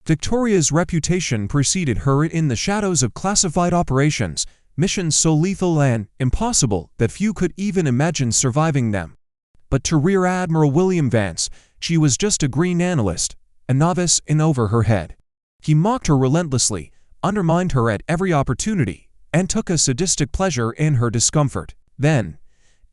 Victoria's reputation preceded her in the shadows of classified operations, missions so lethal and impossible that few could even imagine surviving them. But to Rear Admiral William Vance, she was just a green analyst, a novice in over her head. He mocked her relentlessly, undermined her at every opportunity, and took a sadistic pleasure in her discomfort. Then,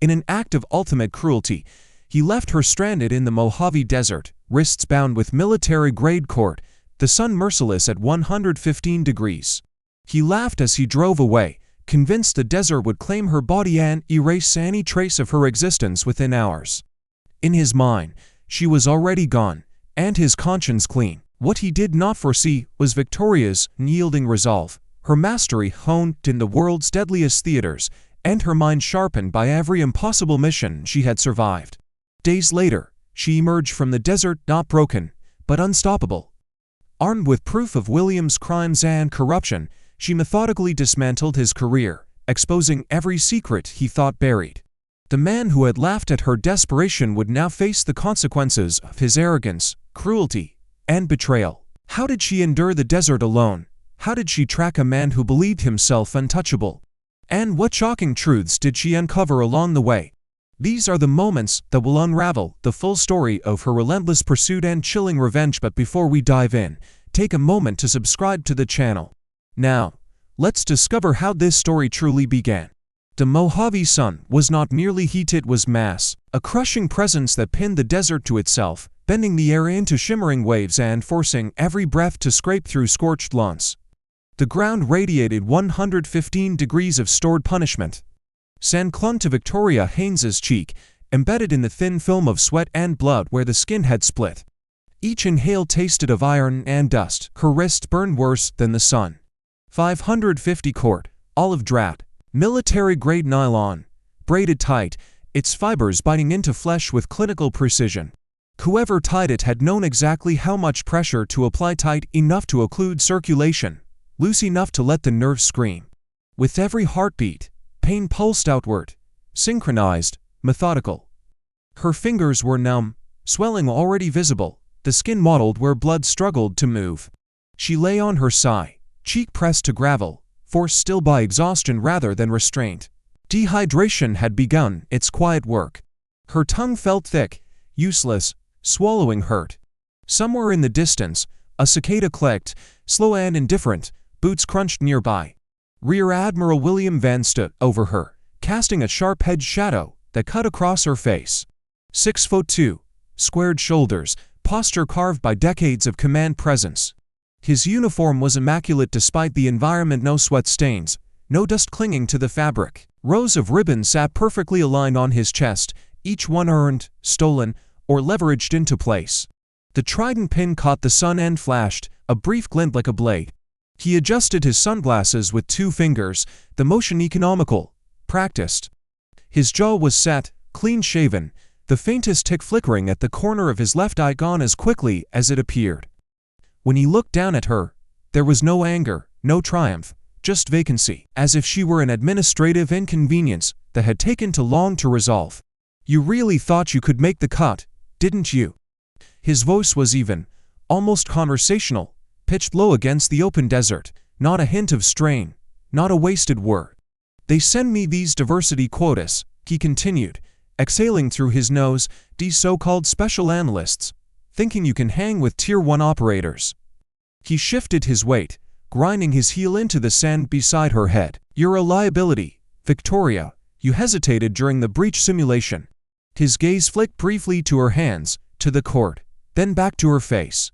in an act of ultimate cruelty, he left her stranded in the Mojave Desert, wrists bound with military-grade cord, the sun merciless at 115 degrees. He laughed as he drove away, convinced the desert would claim her body and erase any trace of her existence within hours. In his mind, she was already gone, and his conscience clean. What he did not foresee was Victoria's unyielding resolve, her mastery honed in the world's deadliest theaters, and her mind sharpened by every impossible mission she had survived. Days later, she emerged from the desert not broken, but unstoppable. Armed with proof of William's crimes and corruption, she methodically dismantled his career, exposing every secret he thought buried. The man who had laughed at her desperation would now face the consequences of his arrogance, cruelty, and betrayal. How did she endure the desert alone? How did she track a man who believed himself untouchable? And what shocking truths did she uncover along the way? These are the moments that will unravel the full story of her relentless pursuit and chilling revenge. But before we dive in, take a moment to subscribe to the channel. Now, let's discover how this story truly began. The Mojave sun was not merely heat, it was mass, a crushing presence that pinned the desert to itself, bending the air into shimmering waves and forcing every breath to scrape through scorched lawns. The ground radiated 115 degrees of stored punishment. Sand clung to Victoria Haynes's cheek, embedded in the thin film of sweat and blood where the skin had split. Each inhale tasted of iron and dust. Her wrists burned worse than the sun. 550 cord, olive drab, military-grade nylon, braided tight, its fibers biting into flesh with clinical precision. Whoever tied it had known exactly how much pressure to apply, tight enough to occlude circulation, loose enough to let the nerves scream. With every heartbeat, pain pulsed outward, synchronized, methodical. Her fingers were numb, swelling already visible, the skin mottled where blood struggled to move. She lay on her side, cheek pressed to gravel, forced still by exhaustion rather than restraint. Dehydration had begun its quiet work. Her tongue felt thick, useless, swallowing hurt. Somewhere in the distance, a cicada clicked, slow and indifferent, boots crunched nearby. Rear Admiral William Vance stood over her, casting a sharp-edged shadow that cut across her face. 6'2", squared shoulders, posture carved by decades of command presence. His uniform was immaculate despite the environment, no sweat stains, no dust clinging to the fabric. Rows of ribbons sat perfectly aligned on his chest, each one earned, stolen, or leveraged into place. The trident pin caught the sun and flashed, a brief glint like a blade. He adjusted his sunglasses with 2 fingers, the motion economical, practiced. His jaw was set, clean-shaven, the faintest tick flickering at the corner of his left eye gone as quickly as it appeared. When he looked down at her, there was no anger, no triumph, just vacancy, as if she were an administrative inconvenience that had taken too long to resolve. "You really thought you could make the cut, didn't you?" His voice was even, almost conversational, pitched low against the open desert, not a hint of strain, not a wasted word. "They send me these diversity quotas," he continued, exhaling through his nose, "these so-called special analysts, thinking you can hang with Tier 1 operators." He shifted his weight, grinding his heel into the sand beside her head. "You're a liability, Victoria. You hesitated during the breach simulation." His gaze flicked briefly to her hands, to the cord, then back to her face.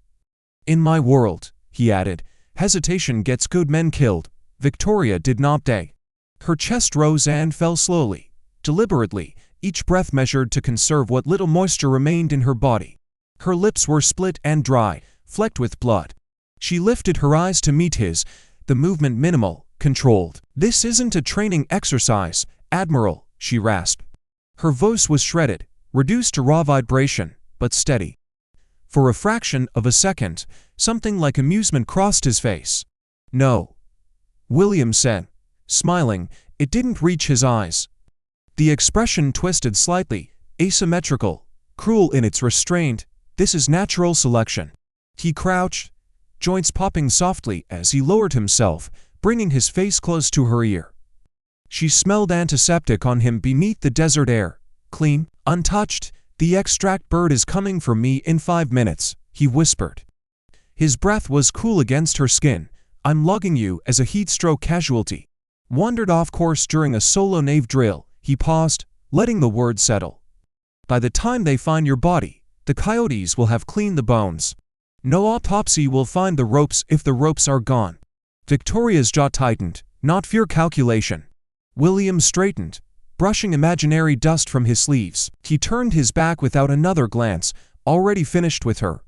"In my world," he added, "hesitation gets good men killed." Victoria did not day. Her chest rose and fell slowly, deliberately, each breath measured to conserve what little moisture remained in her body. Her lips were split and dry, flecked with blood. She lifted her eyes to meet his, the movement minimal, controlled. "This isn't a training exercise, Admiral," she rasped. Her voice was shredded, reduced to raw vibration, but steady. For a fraction of a second, something like amusement crossed his face. "No," William said, smiling. It didn't reach his eyes. The expression twisted slightly, asymmetrical, cruel in its restraint. "This is natural selection." He crouched, joints popping softly as he lowered himself, bringing his face close to her ear. She smelled antiseptic on him beneath the desert air. Clean, untouched. "The extract bird is coming for me in 5 minutes," he whispered. His breath was cool against her skin. "I'm logging you as a heatstroke casualty." Wandered off course during a solo nave drill, he paused, letting the word settle. "By the time they find your body, the coyotes will have cleaned the bones. No autopsy will find the ropes if the ropes are gone." Victoria's jaw tightened, not fear calculation. William straightened, brushing imaginary dust from his sleeves. He turned his back without another glance, already finished with her.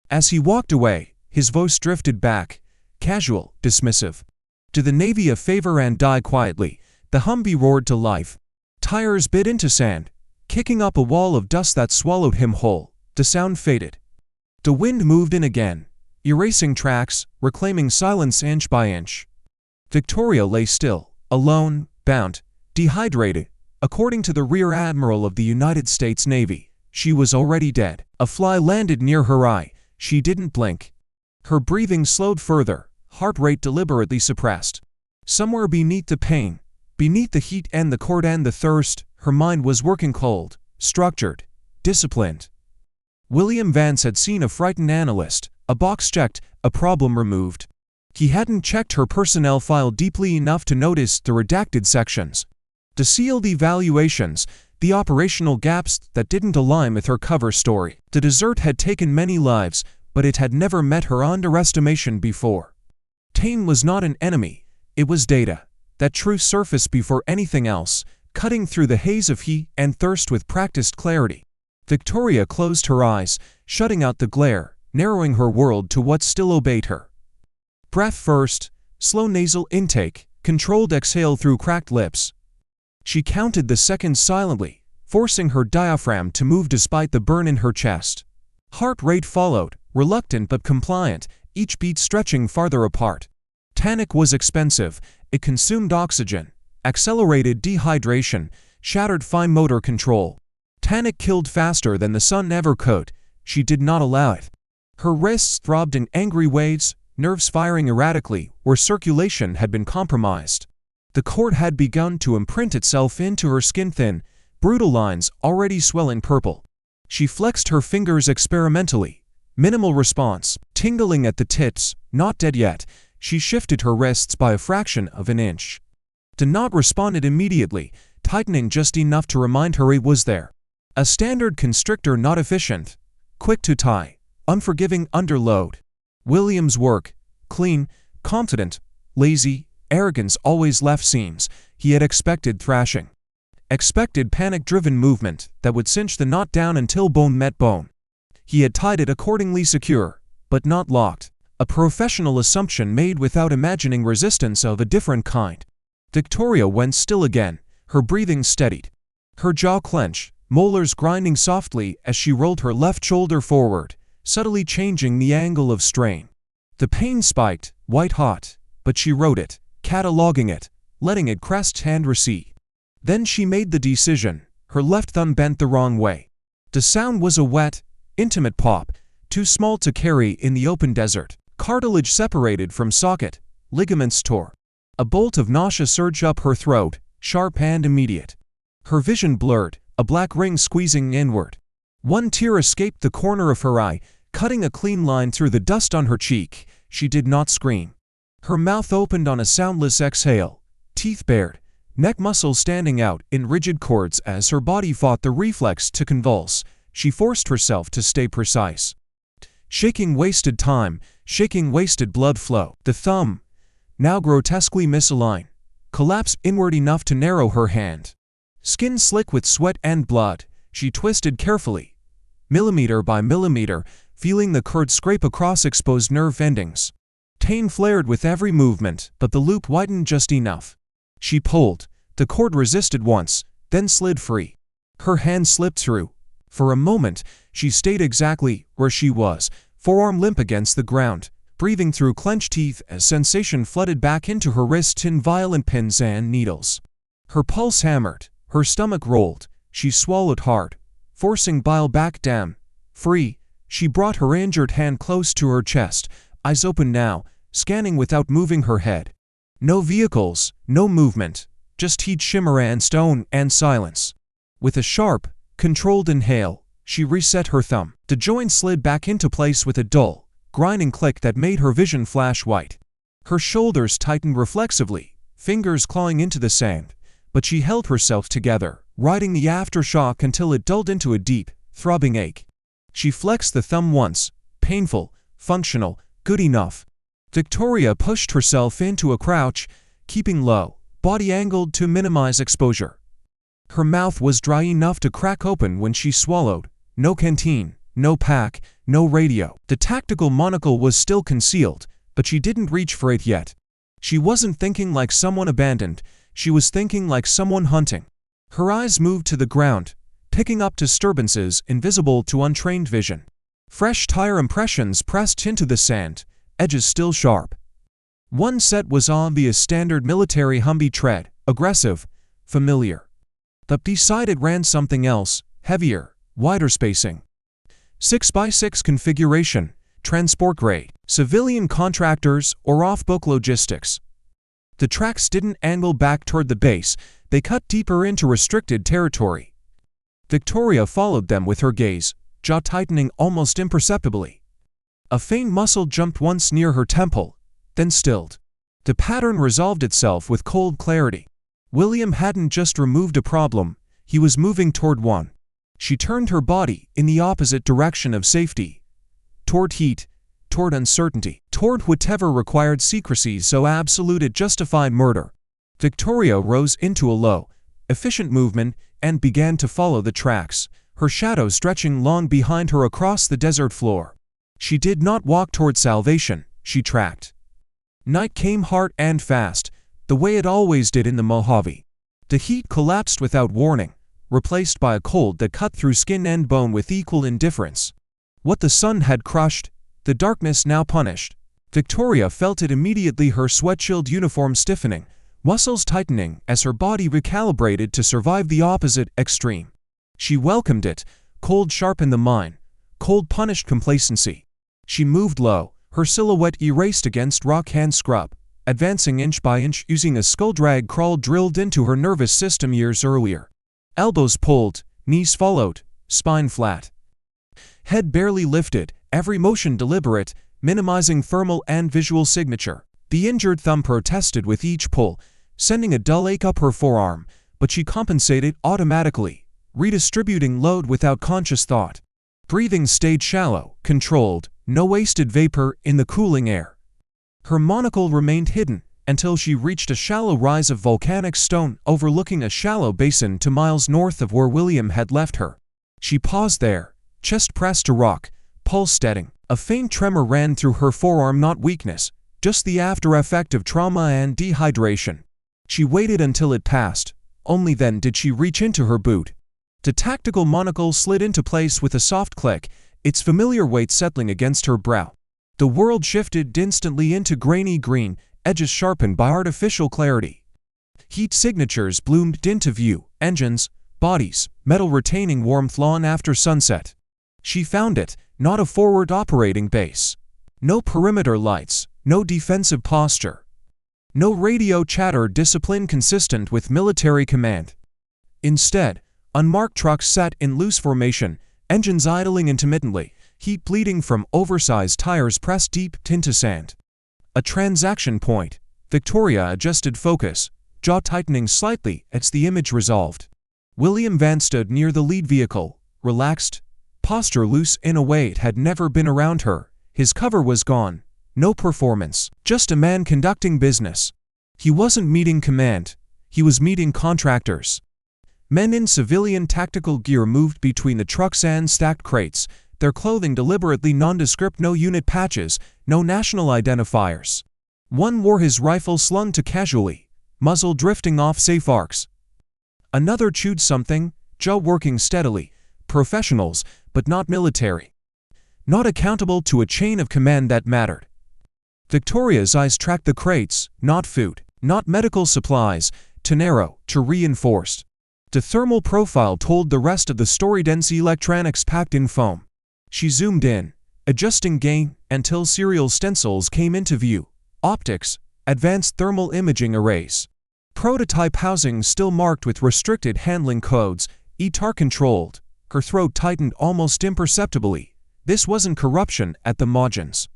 As he walked away, his voice drifted back, casual, dismissive. "Do the Navy a favor and die quietly." The Humvee roared to life. Tires bit into sand, kicking up a wall of dust that swallowed him whole. The sound faded. The wind moved in again, erasing tracks, reclaiming silence inch by inch. Victoria lay still, alone, bound, dehydrated. According to the Rear Admiral of the United States Navy, she was already dead. A fly landed near her eye. She didn't blink. Her breathing slowed further, heart rate deliberately suppressed. Somewhere beneath the pain, beneath the heat and the cord and the thirst, her mind was working cold, structured, disciplined. William Vance had seen a frightened analyst, a box checked, a problem removed. He hadn't checked her personnel file deeply enough to notice the redacted sections, the sealed evaluations, the operational gaps that didn't align with her cover story. The desert had taken many lives, but it had never met her underestimation before. Pain was not an enemy, it was data. That truth surfaced before anything else, cutting through the haze of heat and thirst with practiced clarity. Victoria closed her eyes, shutting out the glare, narrowing her world to what still obeyed her. Breath first, slow nasal intake, controlled exhale through cracked lips. She counted the seconds silently, forcing her diaphragm to move despite the burn in her chest. Heart rate followed, reluctant but compliant, each beat stretching farther apart. Tannic was expensive. It consumed oxygen, accelerated dehydration, shattered fine motor control. Tannic killed faster than the sun ever could. She did not allow it. Her wrists throbbed in angry waves, nerves firing erratically where circulation had been compromised. The cord had begun to imprint itself into her skin-thin, brutal lines already swelling purple. She flexed her fingers experimentally. Minimal response, tingling at the tips, not dead yet. She shifted her wrists by a fraction of an inch. The knot responded immediately, tightening just enough to remind her it was there. A standard constrictor, not efficient, quick to tie, unforgiving under load. William's work, clean, confident, lazy, arrogance always left seams. He had expected thrashing. Expected panic-driven movement that would cinch the knot down until bone met bone. He had tied it accordingly secure, but not locked. A professional assumption made without imagining resistance of a different kind. Victoria went still again, her breathing steadied. Her jaw clenched, molars grinding softly as she rolled her left shoulder forward, subtly changing the angle of strain. The pain spiked, white-hot, but she wrote it, cataloging it, letting it crest and recede. Then she made the decision, her left thumb bent the wrong way. The sound was a wet, intimate pop, too small to carry in the open desert. Cartilage separated from socket, ligaments tore. A bolt of nausea surged up her throat, sharp and immediate. Her vision blurred, a black ring squeezing inward. One tear escaped the corner of her eye, cutting a clean line through the dust on her cheek. She did not scream. Her mouth opened on a soundless exhale, teeth bared, neck muscles standing out in rigid cords as her body fought the reflex to convulse. She forced herself to stay precise. Shaking wasted time, shaking wasted blood flow. The thumb, now grotesquely misaligned, collapsed inward enough to narrow her hand. Skin slick with sweat and blood, she twisted carefully, millimeter by millimeter, feeling the cord scrape across exposed nerve endings. Pain flared with every movement, but the loop widened just enough. She pulled. The cord resisted once, then slid free. Her hand slipped through. For a moment, she stayed exactly where she was, forearm limp against the ground, breathing through clenched teeth as sensation flooded back into her wrists in violent pins and needles. Her pulse hammered, her stomach rolled. She swallowed hard, forcing bile back down. Free, she brought her injured hand close to her chest, eyes open now, scanning without moving her head. No vehicles, no movement, just heat shimmer and stone and silence. With a sharp, controlled inhale, she reset her thumb. The joint slid back into place with a dull, grinding click that made her vision flash white. Her shoulders tightened reflexively, fingers clawing into the sand, but she held herself together, riding the aftershock until it dulled into a deep, throbbing ache. She flexed the thumb once, painful, functional, good enough. Victoria pushed herself into a crouch, keeping low, body angled to minimize exposure. Her mouth was dry enough to crack open when she swallowed. No canteen, no pack, no radio. The tactical monocle was still concealed, but she didn't reach for it yet. She wasn't thinking like someone abandoned, she was thinking like someone hunting. Her eyes moved to the ground, picking up disturbances invisible to untrained vision. Fresh tire impressions pressed into the sand, edges still sharp. One set was obvious standard military Humvee tread, aggressive, familiar. But beside it ran something else, heavier, wider spacing. 6x6 configuration, transport grade, civilian contractors or off-book logistics. The tracks didn't angle back toward the base, they cut deeper into restricted territory. Victoria followed them with her gaze, jaw tightening almost imperceptibly. A faint muscle jumped once near her temple, then stilled. The pattern resolved itself with cold clarity. William hadn't just removed a problem, he was moving toward one. She turned her body in the opposite direction of safety. Toward heat, toward uncertainty, toward whatever required secrecy so absolute it justified murder. Victoria rose into a low, efficient movement and began to follow the tracks, her shadow stretching long behind her across the desert floor. She did not walk toward salvation, she tracked. Night came hard and fast, the way it always did in the Mojave. The heat collapsed without warning, replaced by a cold that cut through skin and bone with equal indifference. What the sun had crushed, the darkness now punished. Victoria felt it immediately, her sweat-chilled uniform stiffening, muscles tightening as her body recalibrated to survive the opposite extreme. She welcomed it, cold sharp in the mind, cold punished complacency. She moved low, her silhouette erased against rock and scrub, advancing inch by inch using a skull drag crawl drilled into her nervous system years earlier. Elbows pulled, knees followed, spine flat. Head barely lifted, every motion deliberate, minimizing thermal and visual signature. The injured thumb protested with each pull, sending a dull ache up her forearm, but she compensated automatically, redistributing load without conscious thought. Breathing stayed shallow, controlled, no wasted vapor in the cooling air. Her monocle remained hidden until she reached a shallow rise of volcanic stone overlooking a shallow basin 2 miles north of where William had left her. She paused there, chest pressed to rock, pulse steadying. A faint tremor ran through her forearm, not weakness, just the after effect of trauma and dehydration. She waited until it passed. Only then did she reach into her boot. The tactical monocle slid into place with a soft click, its familiar weight settling against her brow. The world shifted instantly into grainy green, edges sharpened by artificial clarity. Heat signatures bloomed into view, engines, bodies, metal retaining warmth long after sunset. She found it, not a forward operating base. No perimeter lights, no defensive posture. No radio chatter discipline consistent with military command. Instead, unmarked trucks sat in loose formation, engines idling intermittently, heat bleeding from oversized tires pressed deep into sand. A transaction point. Victoria adjusted focus, jaw tightening slightly as the image resolved. William Van stood near the lead vehicle, relaxed, posture loose in a way it had never been around her. His cover was gone. No performance, just a man conducting business. He wasn't meeting command, he was meeting contractors. Men in civilian tactical gear moved between the trucks and stacked crates, their clothing deliberately nondescript, no unit patches, no national identifiers. One wore his rifle slung to casually, muzzle drifting off safe arcs. Another chewed something, jaw working steadily, professionals, but not military. Not accountable to a chain of command that mattered. Victoria's eyes tracked the crates, not food, not medical supplies, to narrow, to reinforced. The thermal profile told the rest of the story, dense electronics packed in foam. She zoomed in, adjusting gain until serial stencils came into view. Optics, advanced thermal imaging arrays. Prototype housing still marked with restricted handling codes, ETAR controlled. Her throat tightened almost imperceptibly. This wasn't corruption at the margins.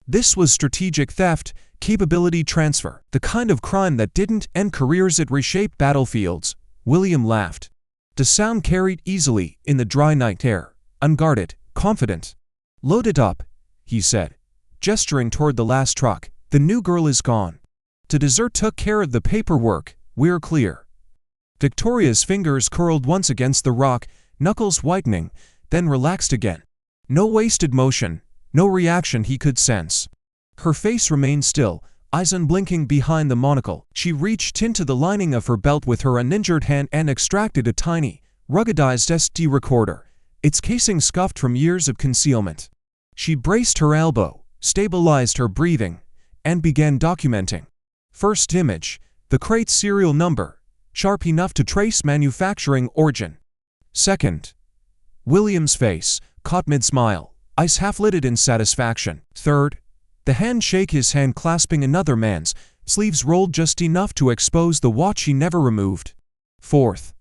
This was strategic theft, capability transfer, the kind of crime that didn't end careers, it reshaped battlefields. William laughed. The sound carried easily in the dry night air, unguarded, confident. "Load it up," he said, gesturing toward the last truck. "The new girl is gone. The dessert took care of the paperwork. We're clear." Victoria's fingers curled once against the rock, knuckles whitening, then relaxed again. No wasted motion, no reaction he could sense. Her face remained still, eyes unblinking behind the monocle. She reached into the lining of her belt with her uninjured hand and extracted a tiny, ruggedized SD recorder, its casing scuffed from years of concealment. She braced her elbow, stabilized her breathing, and began documenting. First image, the crate's serial number, sharp enough to trace manufacturing origin. Second, William's face, caught mid-smile, eyes half-lidded in satisfaction. Third, the handshake, his hand clasping another man's, sleeves rolled just enough to expose the watch he never removed. Fourth,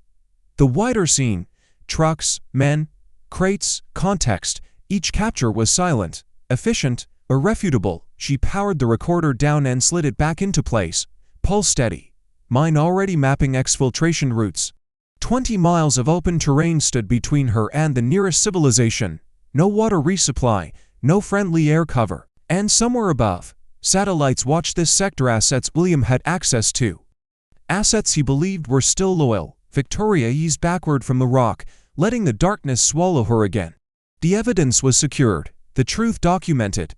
the wider scene, trucks, men, crates, context, each capture was silent, efficient, irrefutable. She powered the recorder down and slid it back into place, pulse steady, mind already mapping exfiltration routes. 20 miles of open terrain stood between her and the nearest civilization. No water resupply, no friendly air cover. And somewhere above, satellites watched this sector, assets William had access to. Assets he believed were still loyal. Victoria eased backward from the rock, letting the darkness swallow her again. The evidence was secured, the truth documented.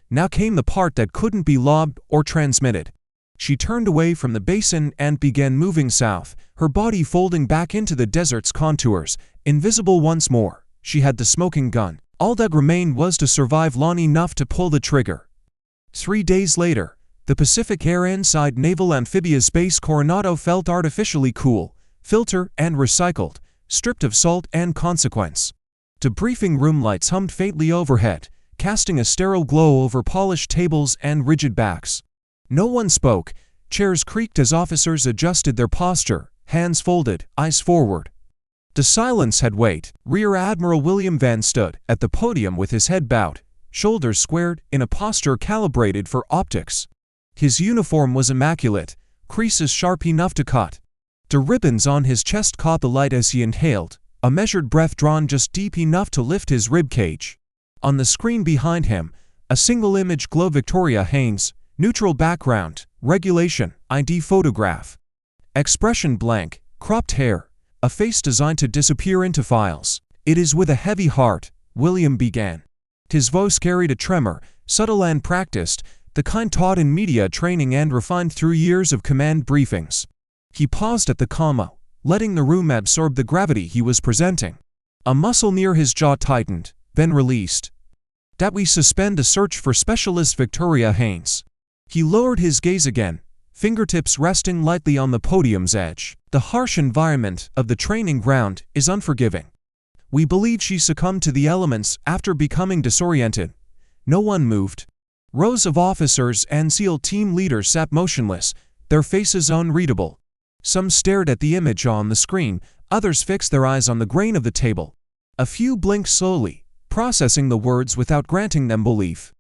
Now came the part that couldn't be logged or transmitted. She turned away from the basin and began moving south, her body folding back into the desert's contours, invisible once more. She had the smoking gun. All that remained was to survive long enough to pull the trigger. 3 days later, the Pacific Air inside Naval Amphibious Base Coronado felt artificially cool, filtered and recycled, stripped of salt and consequence. Debriefing room lights hummed faintly overhead, casting a sterile glow over polished tables and rigid backs. No one spoke. Chairs creaked as officers adjusted their posture, hands folded, eyes forward. The silence had weight. Rear Admiral William Van stood at the podium with his head bowed, shoulders squared, in a posture calibrated for optics. His uniform was immaculate, creases sharp enough to cut. The ribbons on his chest caught the light as he inhaled, a measured breath drawn just deep enough to lift his rib cage. On the screen behind him, a single image glowed. Victoria Haynes, neutral background, regulation, ID photograph. Expression blank, cropped hair. A face designed to disappear into files. "It is with a heavy heart," William began. His voice carried a tremor, subtle and practiced, the kind taught in media training and refined through years of command briefings. He paused at the comma, letting the room absorb the gravity he was presenting. A muscle near his jaw tightened, then released. "That we suspend the search for specialist Victoria Haynes." He lowered his gaze again, fingertips resting lightly on the podium's edge. "The harsh environment of the training ground is unforgiving. We believe she succumbed to the elements after becoming disoriented." No one moved. Rows of officers and SEAL team leaders sat motionless, their faces unreadable. Some stared at the image on the screen, others fixed their eyes on the grain of the table. A few blinked slowly, processing the words without granting them belief.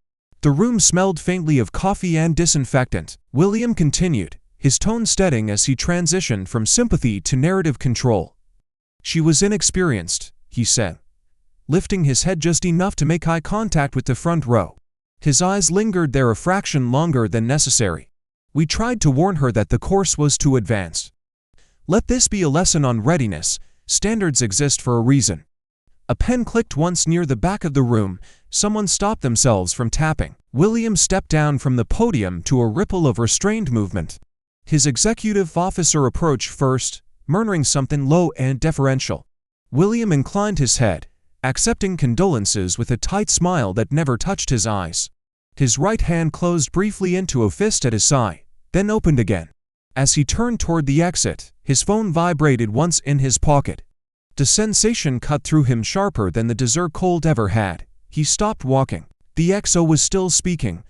The room smelled faintly of coffee and disinfectant. William continued, his tone steadying as he transitioned from sympathy to narrative control. "She was inexperienced," he said, lifting his head just enough to make eye contact with the front row. His eyes lingered there a fraction longer than necessary. "We tried to warn her that the course was too advanced. Let this be a lesson on readiness. Standards exist for a reason." A pen clicked once near the back of the room. Someone stopped themselves from tapping. William stepped down from the podium to a ripple of restrained movement. His executive officer approached first, murmuring something low and deferential. William inclined his head, accepting condolences with a tight smile that never touched his eyes. His right hand closed briefly into a fist at his side, then opened again. As he turned toward the exit, his phone vibrated once in his pocket. The sensation cut through him sharper than the dessert cold ever had. He stopped walking. The XO was still speaking,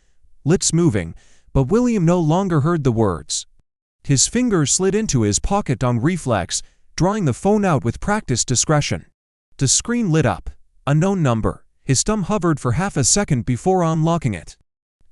lips moving, but William no longer heard the words. His fingers slid into his pocket on reflex, drawing the phone out with practiced discretion. The screen lit up. Unknown number. His thumb hovered for half a second before unlocking it.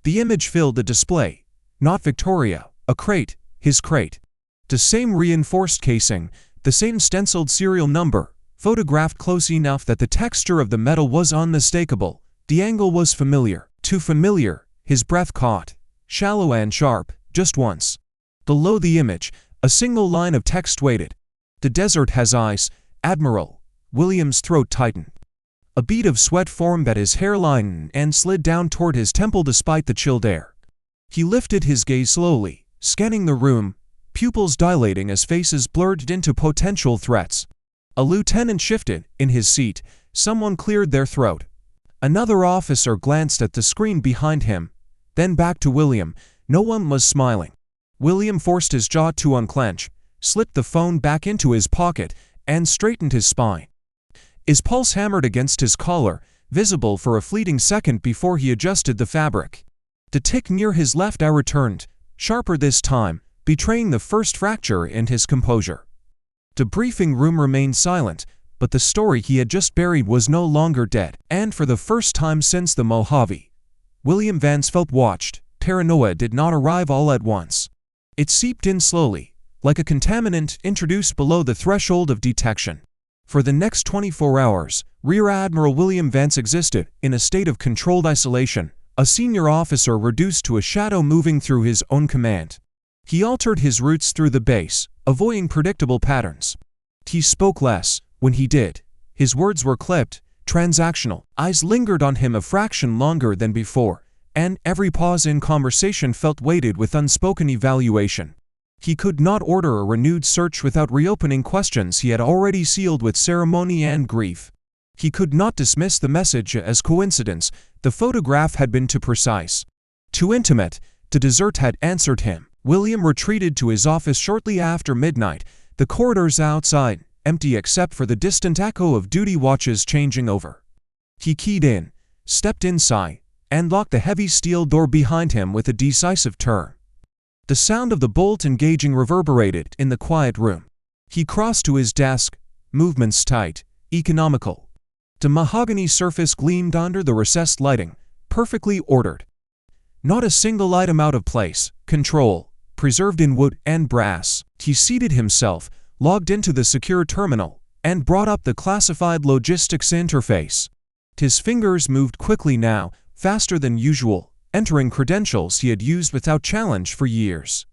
The image filled the display. Not Victoria, a crate, his crate. The same reinforced casing, the same stenciled serial number, photographed close enough that the texture of the metal was unmistakable. The angle was familiar, too familiar. His breath caught, shallow and sharp, just once. Below the image, a single line of text waited. The desert has ice, Admiral. William's throat tightened. A bead of sweat formed at his hairline and slid down toward his temple despite the chilled air. He lifted his gaze slowly, scanning the room, pupils dilating as faces blurred into potential threats. A lieutenant shifted in his seat. Someone cleared their throat. Another officer glanced at the screen behind him, then back to William. No one was smiling. William forced his jaw to unclench, slipped the phone back into his pocket, and straightened his spine. His pulse hammered against his collar, visible for a fleeting second before he adjusted the fabric. The tick near his left eye returned, sharper this time, betraying the first fracture in his composure. The briefing room remained silent, but the story he had just buried was no longer dead, and for the first time since the Mojave, William Vance felt watched. Paranoia did not arrive all at once. It seeped in slowly, like a contaminant introduced below the threshold of detection. For the next 24 hours, Rear Admiral William Vance existed in a state of controlled isolation, a senior officer reduced to a shadow moving through his own command. He altered his routes through the base, avoiding predictable patterns. He spoke less. When he did, his words were clipped, transactional. Eyes lingered on him a fraction longer than before, and every pause in conversation felt weighted with unspoken evaluation. He could not order a renewed search without reopening questions he had already sealed with ceremony and grief. He could not dismiss the message as coincidence. The photograph had been too precise, too intimate. The desert had answered him. William retreated to his office shortly after midnight. The corridors outside, empty except for the distant echo of duty watches changing over. He keyed in, stepped inside, and locked the heavy steel door behind him with a decisive turn. The sound of the bolt engaging reverberated in the quiet room. He crossed to his desk, movements tight, economical. The mahogany surface gleamed under the recessed lighting, perfectly ordered. Not a single item out of place. Control, preserved in wood and brass. He seated himself, logged into the secure terminal, and brought up the classified logistics interface. His fingers moved quickly now, faster than usual, entering credentials he had used without challenge for years.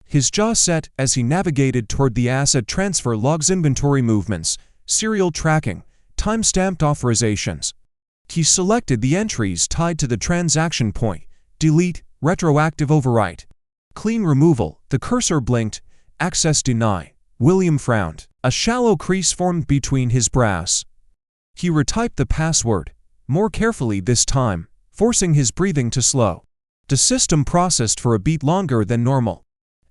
His jaw set as he navigated toward the asset transfer logs, inventory movements, serial tracking, time-stamped authorizations. He selected the entries tied to the transaction point, delete, retroactive overwrite, clean removal. The cursor blinked, access deny. William frowned. A shallow crease formed between his brows. He retyped the password, more carefully this time, forcing his breathing to slow. The system processed for a beat longer than normal.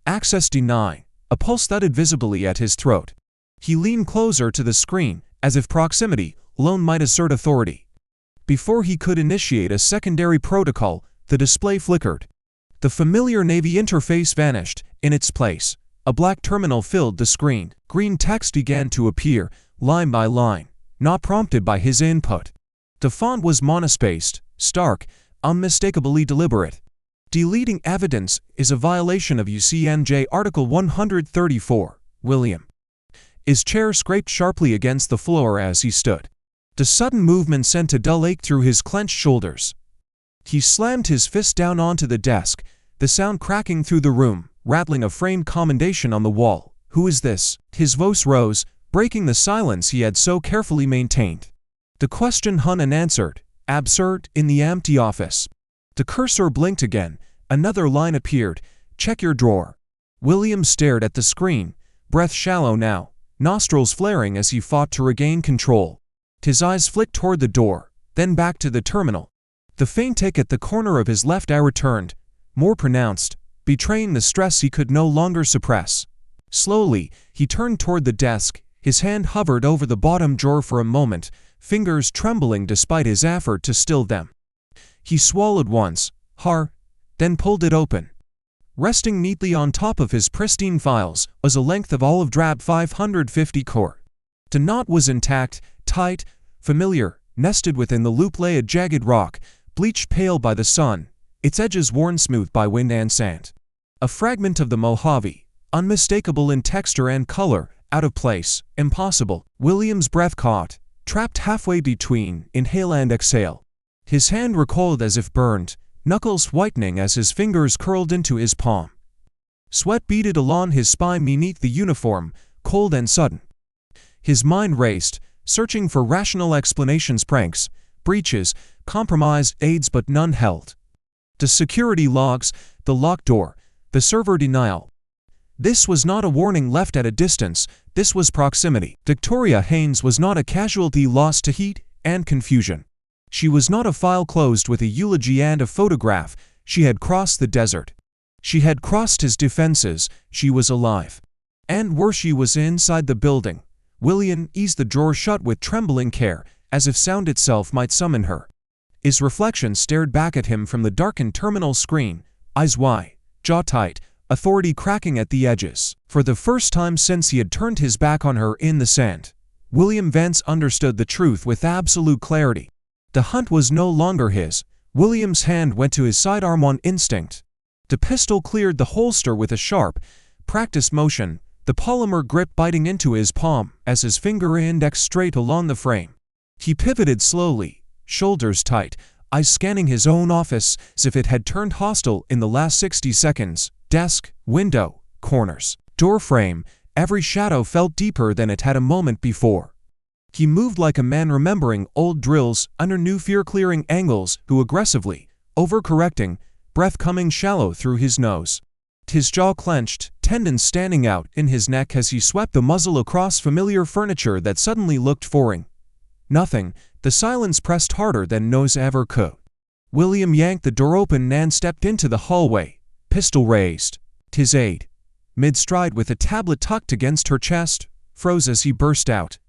Access deny. A pulse thudded visibly at his throat. He leaned closer to the screen, as if proximity alone might assert authority. Before he could initiate a secondary protocol, the display flickered. The familiar Navy interface vanished. In its place, a black terminal filled the screen. Green text began to appear, line by line, not prompted by his input. The font was monospaced, stark, unmistakably deliberate. Deleting evidence is a violation of UCNJ Article 134, William. His chair scraped sharply against the floor as he stood. The sudden movement sent a dull ache through his clenched shoulders. He slammed his fist down onto the desk, the sound cracking through the room, rattling a framed commendation on the wall. "Who is this?" His voice rose, breaking the silence he had so carefully maintained. The question hung unanswered, absurd, in the empty office. The cursor blinked again. Another line appeared. "Check your drawer." William stared at the screen, breath shallow now, nostrils flaring as he fought to regain control. His eyes flicked toward the door, then back to the terminal. The faint tick at the corner of his left eye returned, more pronounced, betraying the stress he could no longer suppress. Slowly, he turned toward the desk. His hand hovered over the bottom drawer for a moment, fingers trembling despite his effort to still them. He swallowed once, then pulled it open. Resting neatly on top of his pristine files was a length of olive drab 550 core. The knot was intact, tight, familiar. Nested within the loop lay a jagged rock, bleached pale by the sun, its edges worn smooth by wind and sand. A fragment of the Mojave, unmistakable in texture and color, out of place, impossible. William's breath caught, trapped halfway between inhale and exhale. His hand recoiled as if burned, knuckles whitening as his fingers curled into his palm. Sweat beaded along his spine beneath the uniform, cold and sudden. His mind raced, searching for rational explanations, pranks, breaches, compromised aids, but none held. The security logs, the locked door, the server denial. This was not a warning left at a distance, this was proximity. Victoria Haynes was not a casualty lost to heat and confusion. She was not a file closed with a eulogy and a photograph. She had crossed the desert. She had crossed his defenses. She was alive. And worse, she was inside the building. William eased the drawer shut with trembling care, as if sound itself might summon her. His reflection stared back at him from the darkened terminal screen, eyes wide, jaw tight, authority cracking at the edges. For the first time since he had turned his back on her in the sand, William Vance understood the truth with absolute clarity. The hunt was no longer his. William's hand went to his sidearm on instinct. The pistol cleared the holster with a sharp, practiced motion, the polymer grip biting into his palm as his finger indexed straight along the frame. He pivoted slowly, shoulders tight, eyes scanning his own office as if it had turned hostile in the last 60 seconds. Desk, window, corners, door frame, every shadow felt deeper than it had a moment before. He moved like a man remembering old drills under new fear-clearing angles, who aggressively, overcorrecting, breath coming shallow through his nose. His jaw clenched, tendons standing out in his neck as he swept the muzzle across familiar furniture that suddenly looked foreign. Nothing, the silence pressed harder than nose ever could. William yanked the door open and stepped into the hallway, pistol raised. His aide, mid-stride with a tablet tucked against her chest, froze as he burst out.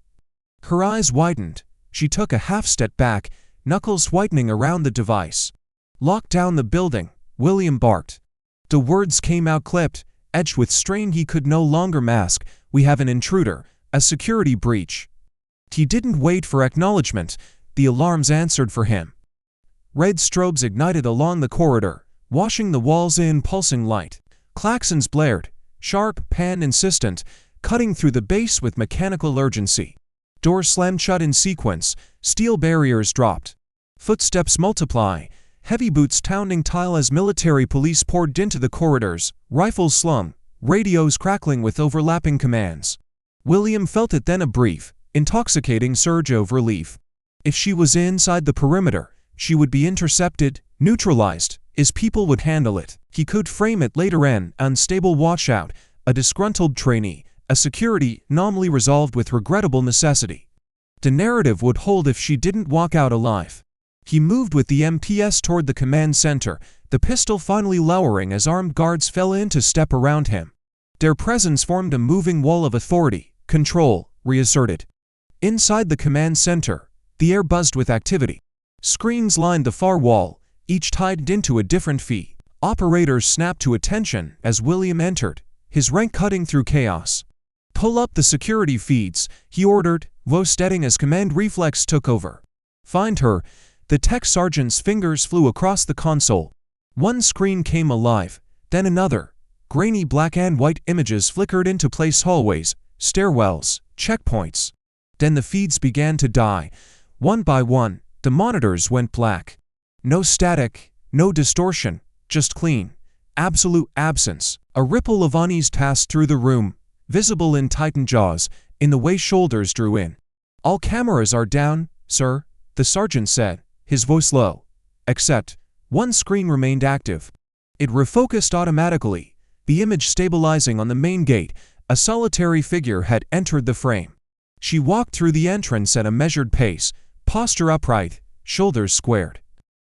Her eyes widened. She took a half-step back, knuckles whitening around the device. "Lock down the building," William barked. The words came out clipped, edged with strain he could no longer mask. "We have an intruder, a security breach." He didn't wait for acknowledgement. The alarms answered for him. Red strobes ignited along the corridor, washing the walls in pulsing light. Klaxons blared, sharp, pan insistent, cutting through the base with mechanical urgency. Doors slammed shut in sequence, steel barriers dropped. Footsteps multiply, heavy boots pounding tile as military police poured into the corridors, rifles slung, radios crackling with overlapping commands. William felt it then, a brief, intoxicating surge of relief. If she was inside the perimeter, she would be intercepted, neutralized. His people would handle it. He could frame it later: an unstable washout, a disgruntled trainee, a security anomaly resolved with regrettable necessity. The narrative would hold if she didn't walk out alive. He moved with the MPS toward the command center, the pistol finally lowering as armed guards fell into step around him. Their presence formed a moving wall of authority, control, reasserted. Inside the command center, the air buzzed with activity. Screens lined the far wall, each tied into a different fee. Operators snapped to attention as William entered, his rank cutting through chaos. "Pull up the security feeds," he ordered, voice steadying as command reflex took over. "Find her." The tech sergeant's fingers flew across the console. One screen came alive, then another. Grainy black and white images flickered into place: hallways, stairwells, checkpoints. Then the feeds began to die. One by one, the monitors went black. No static, no distortion, just clean, absolute absence. A ripple of unease passed through the room, visible in tightened jaws, in the way shoulders drew in. "All cameras are down, sir," the sergeant said, his voice low. Except, one screen remained active. It refocused automatically, the image stabilizing on the main gate. A solitary figure had entered the frame. She walked through the entrance at a measured pace, posture upright, shoulders squared.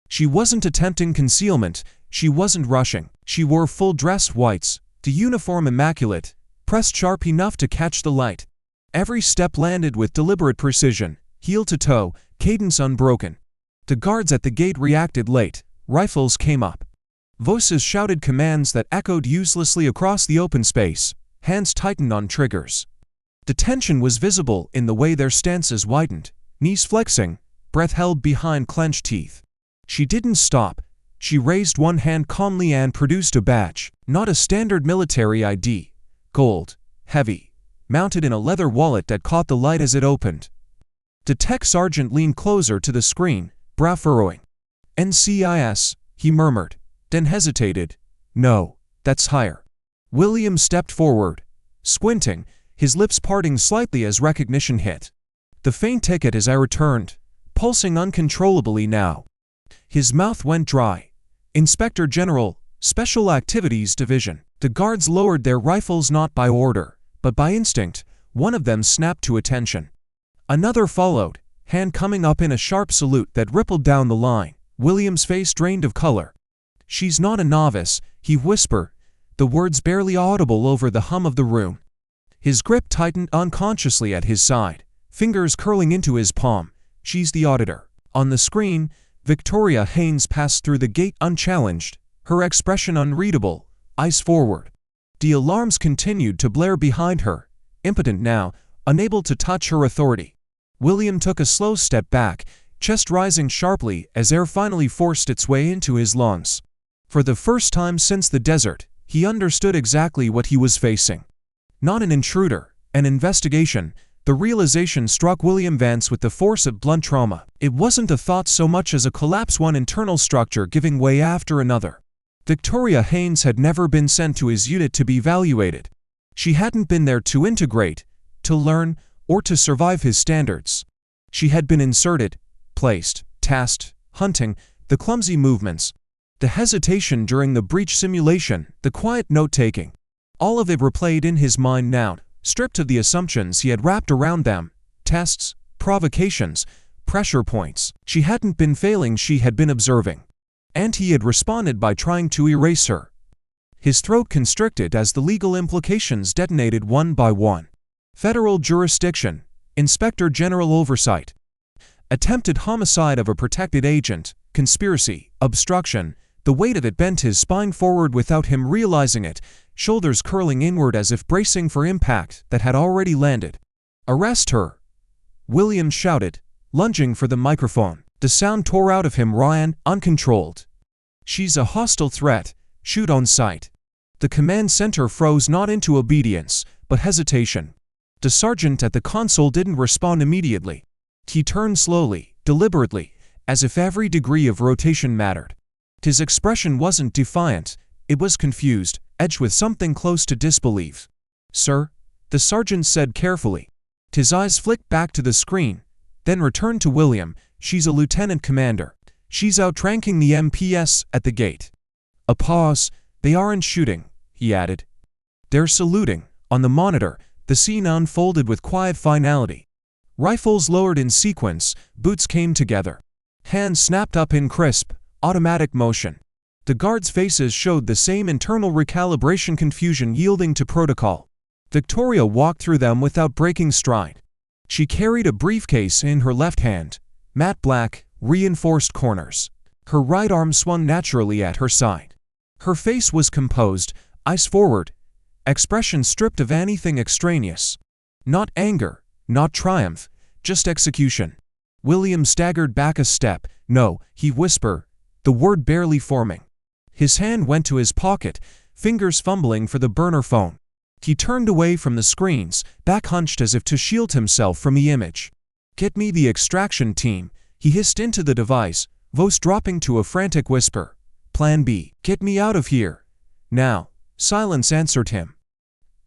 She wasn't attempting concealment, she wasn't rushing. She wore full-dress whites, the uniform immaculate, pressed sharp enough to catch the light. Every step landed with deliberate precision, heel to toe, cadence unbroken. The guards at the gate reacted late. Rifles came up. Voices shouted commands that echoed uselessly across the open space. Hands tightened on triggers. The tension was visible in the way their stances widened, knees flexing, breath held behind clenched teeth. She didn't stop. She raised one hand calmly and produced a badge, not a standard military ID. Gold, heavy, mounted in a leather wallet that caught the light as it opened. The tech sergeant leaned closer to the screen, brow furrowing. "NCIS," he murmured, then hesitated. "No, that's higher." William stepped forward, squinting, his lips parting slightly as recognition hit. The faint ticket as I returned, pulsing uncontrollably now. His mouth went dry. "Inspector General, Special Activities Division." The guards lowered their rifles not by order, but by instinct. One of them snapped to attention. Another followed, hand coming up in a sharp salute that rippled down the line. William's face drained of color. "She's not a novice," he whispered, the words barely audible over the hum of the room. His grip tightened unconsciously at his side, fingers curling into his palm. "She's the auditor." On the screen, Victoria Haynes passed through the gate unchallenged, her expression unreadable, eyes forward. The alarms continued to blare behind her, impotent now, unable to touch her authority. William took a slow step back, chest rising sharply as air finally forced its way into his lungs. For the first time since the desert, he understood exactly what he was facing. Not an intruder, an investigation. The realization struck William Vance with the force of blunt trauma. It wasn't a thought so much as a collapse, one internal structure giving way after another. Victoria Haynes had never been sent to his unit to be evaluated. She hadn't been there to integrate, to learn, or to survive his standards. She had been inserted, placed, tasked, hunting, the clumsy movements, the hesitation during the breach simulation, the quiet note-taking. All of it replayed in his mind now, stripped of the assumptions he had wrapped around them, tests, provocations, pressure points. She hadn't been failing, she had been observing. And he had responded by trying to erase her. His throat constricted as the legal implications detonated one by one. Federal jurisdiction, Inspector General oversight. Attempted homicide of a protected agent, conspiracy, obstruction. The weight of it bent his spine forward without him realizing it, shoulders curling inward as if bracing for impact that had already landed. "Arrest her!" William shouted, lunging for the microphone. The sound tore out of him raw and uncontrolled. "She's a hostile threat. Shoot on sight." The command center froze, not into obedience, but hesitation. The sergeant at the console didn't respond immediately. He turned slowly, deliberately, as if every degree of rotation mattered. His expression wasn't defiant, it was confused, edged with something close to disbelief. "Sir?" the sergeant said carefully. His eyes flicked back to the screen, then returned to William. "She's a lieutenant commander. She's outranking the MPS at the gate." A pause. "They aren't shooting," he added. "They're saluting." On the monitor, the scene unfolded with quiet finality. Rifles lowered in sequence, boots came together. Hands snapped up in crisp, automatic motion. The guards' faces showed the same internal recalibration, confusion yielding to protocol. Victoria walked through them without breaking stride. She carried a briefcase in her left hand, matte black, reinforced corners. Her right arm swung naturally at her side. Her face was composed, eyes forward, expression stripped of anything extraneous. Not anger, not triumph, just execution. William staggered back a step. "No," he whispered, the word barely forming. His hand went to his pocket, fingers fumbling for the burner phone. He turned away from the screens, back hunched as if to shield himself from the image. "Get me the extraction team," he hissed into the device, voice dropping to a frantic whisper. "Plan B. Get me out of here. Now." Silence answered him.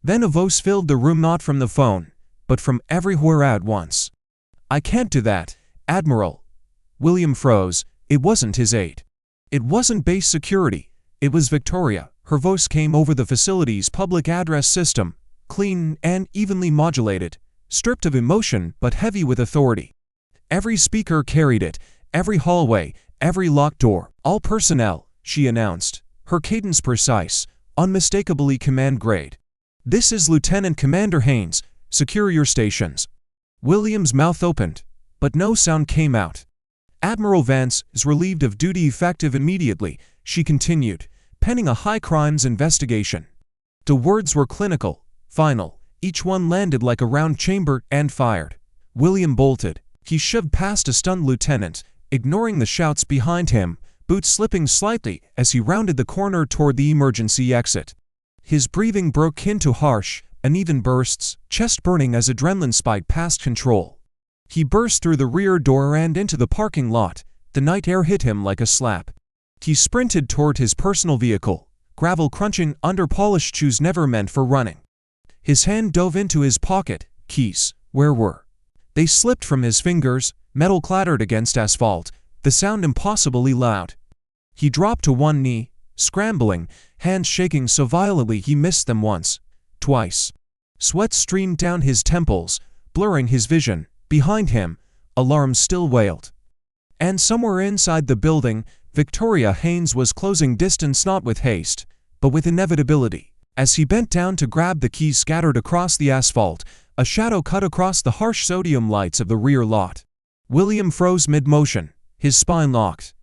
Then a voice filled the room, not from the phone, but from everywhere at once. "I can't do that, Admiral." William froze. It wasn't his aide. It wasn't base security. It was Victoria. Her voice came over the facility's public address system, clean and evenly modulated, stripped of emotion but heavy with authority. Every speaker carried it, every hallway, every locked door. "All personnel," she announced, her cadence precise, unmistakably command grade. "This is Lieutenant Commander Haynes. Secure your stations." William's mouth opened, but no sound came out. Admiral Vance is relieved of duty effective immediately, she continued, penning a high crimes investigation. The words were clinical, final, each one landed like a round chamber and fired. William bolted. He shoved past a stunned lieutenant, ignoring the shouts behind him, boots slipping slightly as he rounded the corner toward the emergency exit. His breathing broke into harsh, uneven bursts, chest burning as adrenaline spiked past control. He burst through the rear door and into the parking lot. The night air hit him like a slap. He sprinted toward his personal vehicle, gravel crunching under polished shoes never meant for running. His hand dove into his pocket. Keys, where were? They slipped from his fingers, metal clattered against asphalt, the sound impossibly loud. He dropped to one knee, scrambling, hands shaking so violently he missed them once, twice. Sweat streamed down his temples, blurring his vision. Behind him, alarms still wailed. And somewhere inside the building, Victoria Haynes was closing distance not with haste, but with inevitability. As he bent down to grab the keys scattered across the asphalt, a shadow cut across the harsh sodium lights of the rear lot. William froze mid-motion, his spine locked.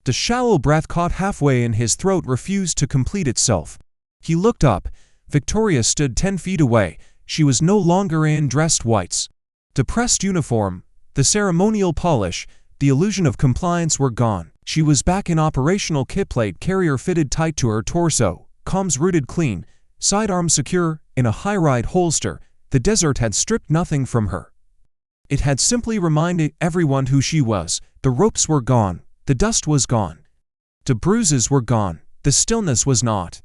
The shallow breath caught halfway in his throat refused to complete itself. He looked up. Victoria stood 10 feet away. She was no longer in dressed whites. The pressed uniform, the ceremonial polish, the illusion of compliance were gone. She was back in operational kitplate carrier fitted tight to her torso, comms rooted clean, sidearm secure, in a high-ride holster. The desert had stripped nothing from her. It had simply reminded everyone who she was. The ropes were gone. The dust was gone. The bruises were gone. The stillness was not.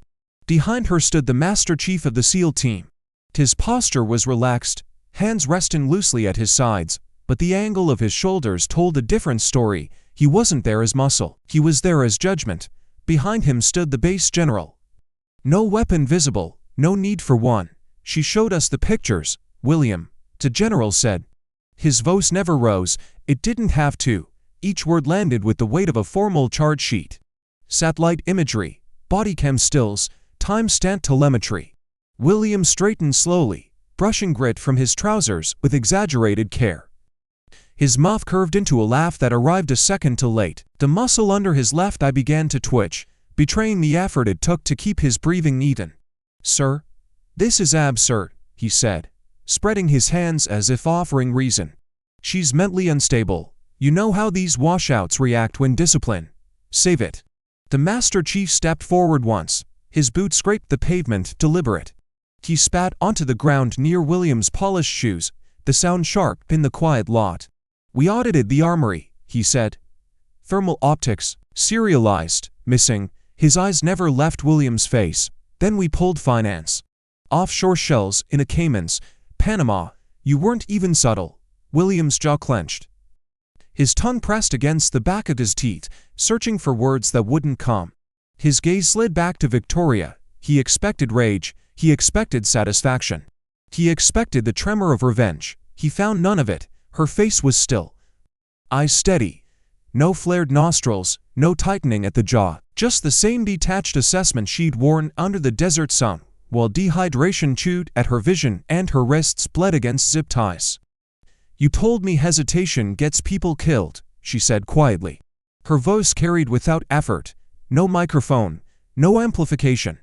Behind her stood the Master Chief of the SEAL team. His posture was relaxed, hands resting loosely at his sides, but the angle of his shoulders told a different story. He wasn't there as muscle. He was there as judgment. Behind him stood the base general. No weapon visible, no need for one. She showed us the pictures, William, the general said. His voice never rose. It didn't have to. Each word landed with the weight of a formal charge sheet. Satellite imagery, bodycam stills, time-stamp telemetry. William straightened slowly, brushing grit from his trousers with exaggerated care. His mouth curved into a laugh that arrived a second too late. The muscle under his left eye began to twitch, betraying the effort it took to keep his breathing even. "Sir, this is absurd," he said, spreading his hands as if offering reason. "She's mentally unstable. You know how these washouts react when discipline. Save it." The Master Chief stepped forward once. His boot scraped the pavement, deliberate. He spat onto the ground near William's polished shoes, the sound sharp in the quiet lot. "We audited the armory," he said. "Thermal optics, serialized, missing." His eyes never left William's face. "Then we pulled finance. Offshore shells in a Caymans, Panama. You weren't even subtle." William's jaw clenched. His tongue pressed against the back of his teeth, searching for words that wouldn't come. His gaze slid back to Victoria. He expected rage. He expected satisfaction. He expected the tremor of revenge. He found none of it. Her face was still. Eyes steady. No flared nostrils, no tightening at the jaw. Just the same detached assessment she'd worn under the desert sun, while dehydration chewed at her vision and her wrists bled against zip ties. "You told me hesitation gets people killed," she said quietly. Her voice carried without effort. No microphone, no amplification.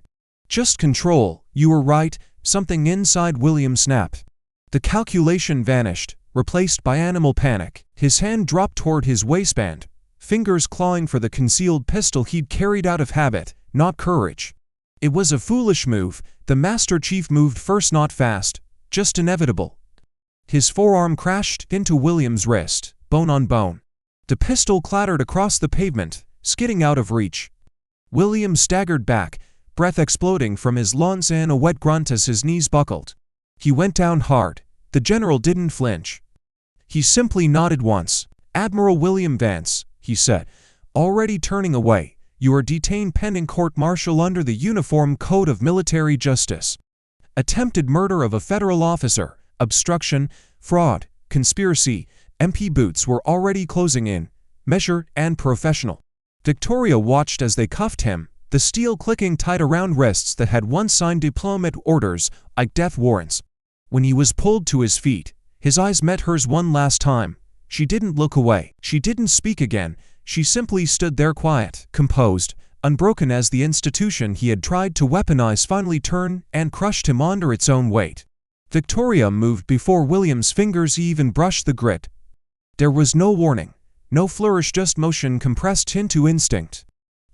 Just control. "You were right." Something inside William snapped. The calculation vanished, replaced by animal panic. His hand dropped toward his waistband, fingers clawing for the concealed pistol he'd carried out of habit, not courage. It was a foolish move. The Master Chief moved first, not fast, just inevitable. His forearm crashed into William's wrist, bone on bone. The pistol clattered across the pavement, skidding out of reach. William staggered back, breath exploding from his lungs and a wet grunt as his knees buckled. He went down hard. The general didn't flinch. He simply nodded once. "Admiral William Vance," he said, already turning away, "you are detained pending court-martial under the Uniform Code of Military Justice. Attempted murder of a federal officer, obstruction, fraud, conspiracy." MP boots were already closing in, measured and professional. Victoria watched as they cuffed him, the steel clicking tight around wrists that had once signed diplomat orders like death warrants. When he was pulled to his feet, his eyes met hers one last time. She didn't look away. She didn't speak again. She simply stood there quiet, composed, unbroken as the institution he had tried to weaponize finally turned and crushed him under its own weight. Victoria moved before William's fingers even brushed the grit. There was no warning, no flourish, just motion compressed into instinct.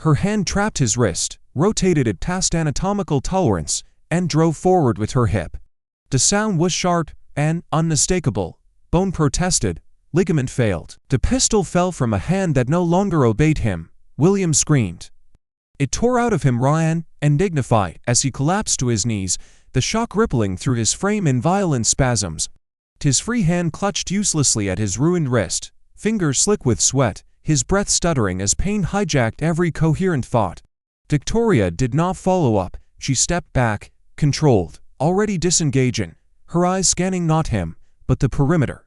Her hand trapped his wrist, rotated it past anatomical tolerance, and drove forward with her hip. The sound was sharp and unmistakable. Bone protested, ligament failed. The pistol fell from a hand that no longer obeyed him. William screamed. It tore out of him raw and dignified as he collapsed to his knees, the shock rippling through his frame in violent spasms. His free hand clutched uselessly at his ruined wrist, fingers slick with sweat, his breath stuttering as pain hijacked every coherent thought. Victoria did not follow up. She stepped back, controlled, already disengaging, her eyes scanning not him, but the perimeter.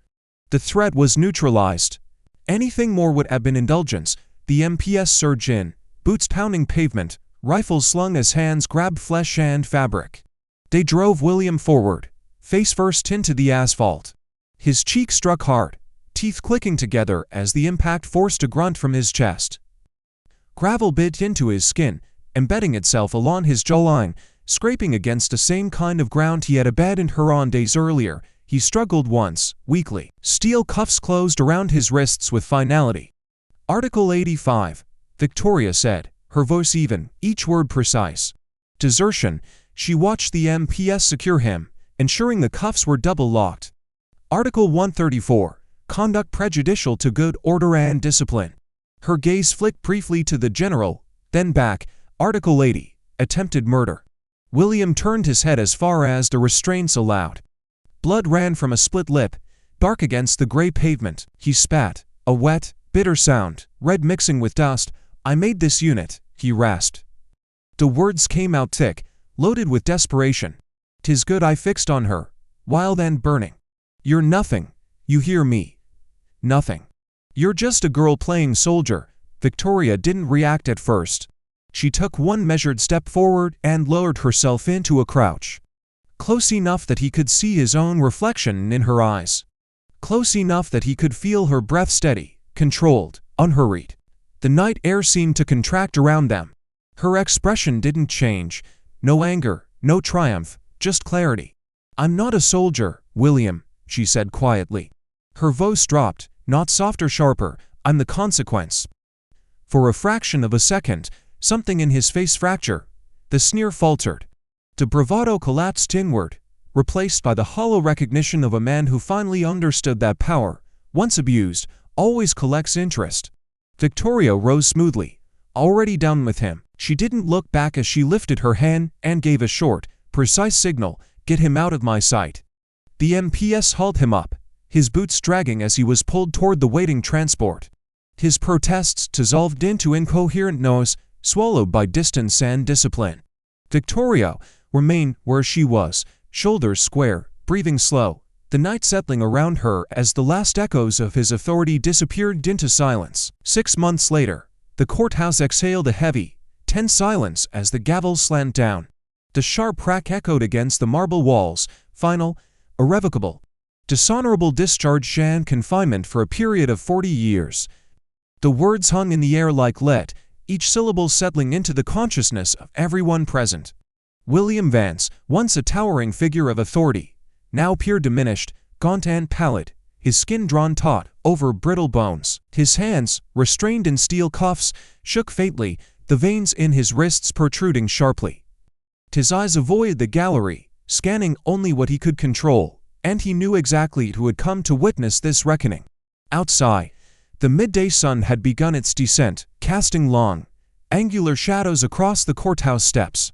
The threat was neutralized. Anything more would have been indulgence. The MPS surged in, boots pounding pavement, rifles slung as hands grabbed flesh and fabric. They drove William forward, face first into the asphalt. His cheek struck hard, teeth clicking together as the impact forced a grunt from his chest. Gravel bit into his skin, embedding itself along his jawline, scraping against the same kind of ground he had abandoned her on days earlier. He struggled once, weakly. Steel cuffs closed around his wrists with finality. Article 85, Victoria said, her voice even, each word precise. Desertion. She watched the MPS secure him, ensuring the cuffs were double-locked. Article 134, conduct prejudicial to good order and discipline. Her gaze flicked briefly to the general, then back. Article 80, attempted murder. William turned his head as far as the restraints allowed. Blood ran from a split lip, dark against the gray pavement. He spat, a wet, bitter sound, red mixing with dust. "I made this unit," he rasped. The words came out thick, loaded with desperation. "'Tis good I fixed on her, wild and burning. You're nothing, you hear me? Nothing. You're just a girl playing soldier." Victoria didn't react at first. She took one measured step forward and lowered herself into a crouch. Close enough that he could see his own reflection in her eyes. Close enough that he could feel her breath steady, controlled, unhurried. The night air seemed to contract around them. Her expression didn't change. No anger, no triumph, just clarity. "I'm not a soldier, William," she said quietly. Her voice dropped, not softer, sharper. "I'm the consequence." For a fraction of a second, something in his face fractured. The sneer faltered. The bravado collapsed inward, replaced by the hollow recognition of a man who finally understood that power, once abused, always collects interest. Victoria rose smoothly, already down with him. She didn't look back as she lifted her hand and gave a short, precise signal, "Get him out of my sight." The MPS hauled him up, his boots dragging as he was pulled toward the waiting transport. His protests dissolved into incoherent noise, swallowed by distance and discipline. Victoria remained where she was, shoulders square, breathing slow, the night settling around her as the last echoes of his authority disappeared into silence. 6 months later, the courthouse exhaled a heavy, tense silence as the gavel slanted down. The sharp crack echoed against the marble walls, final, irrevocable, dishonorable discharge and confinement for a period of 40 years. The words hung in the air like lead, each syllable settling into the consciousness of everyone present. William Vance, once a towering figure of authority, now appeared diminished, gaunt and pallid, his skin drawn taut over brittle bones. His hands, restrained in steel cuffs, shook faintly, the veins in his wrists protruding sharply. His eyes avoided the gallery, scanning only what he could control, and he knew exactly who had come to witness this reckoning. Outside, the midday sun had begun its descent, casting long, angular shadows across the courthouse steps.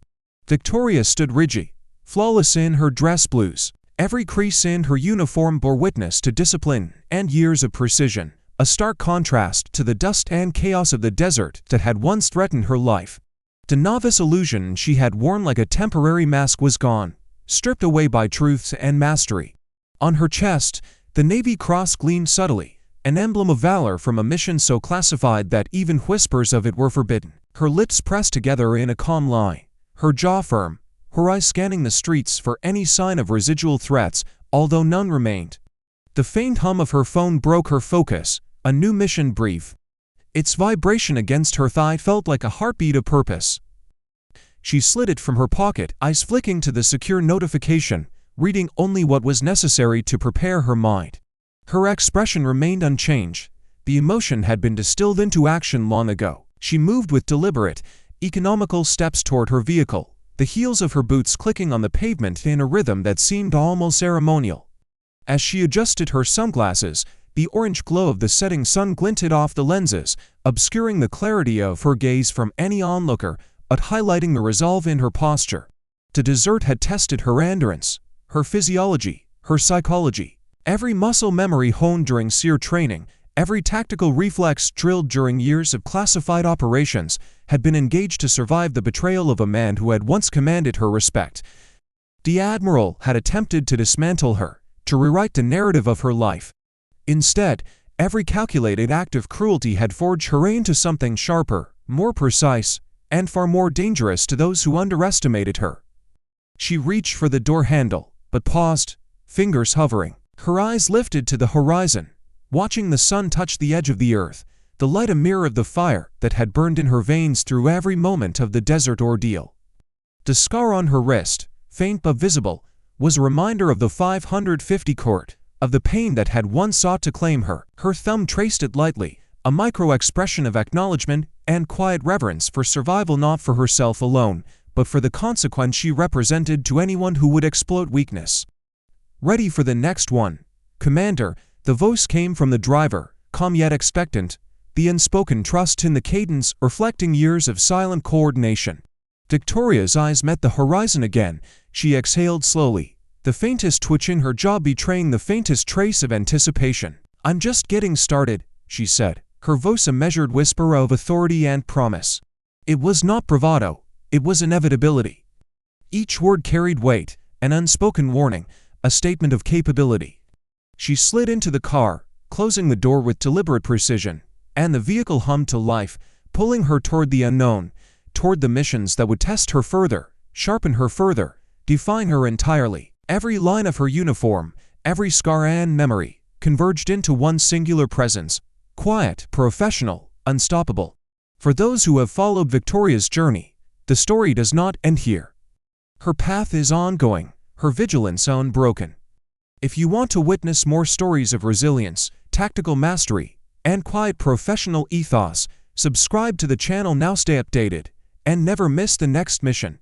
Victoria stood rigid, flawless in her dress blues. Every crease in her uniform bore witness to discipline and years of precision, a stark contrast to the dust and chaos of the desert that had once threatened her life. The novice illusion she had worn like a temporary mask was gone, stripped away by truth and mastery. On her chest, the Navy Cross gleamed subtly, an emblem of valor from a mission so classified that even whispers of it were forbidden. Her lips pressed together in a calm line, her jaw firm, her eyes scanning the streets for any sign of residual threats, although none remained. The faint hum of her phone broke her focus, a new mission brief. Its vibration against her thigh felt like a heartbeat of purpose. She slid it from her pocket, eyes flicking to the secure notification, reading only what was necessary to prepare her mind. Her expression remained unchanged. The emotion had been distilled into action long ago. She moved with deliberate, economical steps toward her vehicle, the heels of her boots clicking on the pavement in a rhythm that seemed almost ceremonial. As she adjusted her sunglasses, the orange glow of the setting sun glinted off the lenses, obscuring the clarity of her gaze from any onlooker, but highlighting the resolve in her posture. The desert had tested her endurance, her physiology, her psychology. Every muscle memory honed during SEER training, every tactical reflex drilled during years of classified operations had been engaged to survive the betrayal of a man who had once commanded her respect. The Admiral had attempted to dismantle her, to rewrite the narrative of her life. Instead, every calculated act of cruelty had forged her into something sharper, more precise, and far more dangerous to those who underestimated her. She reached for the door handle, but paused, fingers hovering. Her eyes lifted to the horizon, watching the sun touch the edge of the earth, the light a mirror of the fire that had burned in her veins through every moment of the desert ordeal. The scar on her wrist, faint but visible, was a reminder of the 550 court, of the pain that had once sought to claim her. Her thumb traced it lightly, a micro-expression of acknowledgement and quiet reverence for survival, not for herself alone, but for the consequence she represented to anyone who would exploit weakness. "Ready for the next one, Commander," the voice came from the driver, calm yet expectant, the unspoken trust in the cadence reflecting years of silent coordination. Victoria's eyes met the horizon again. She exhaled slowly, the faintest twitch in her jaw betraying the faintest trace of anticipation. "I'm just getting started," she said, her voice a measured whisper of authority and promise. It was not bravado, it was inevitability. Each word carried weight, an unspoken warning, a statement of capability. She slid into the car, closing the door with deliberate precision, and the vehicle hummed to life, pulling her toward the unknown, toward the missions that would test her further, sharpen her further, define her entirely. Every line of her uniform, every scar and memory, converged into one singular presence, quiet, professional, unstoppable. For those who have followed Victoria's journey, the story does not end here. Her path is ongoing, her vigilance unbroken. If you want to witness more stories of resilience, tactical mastery, and quiet professional ethos, subscribe to the channel now. Stay updated, and never miss the next mission.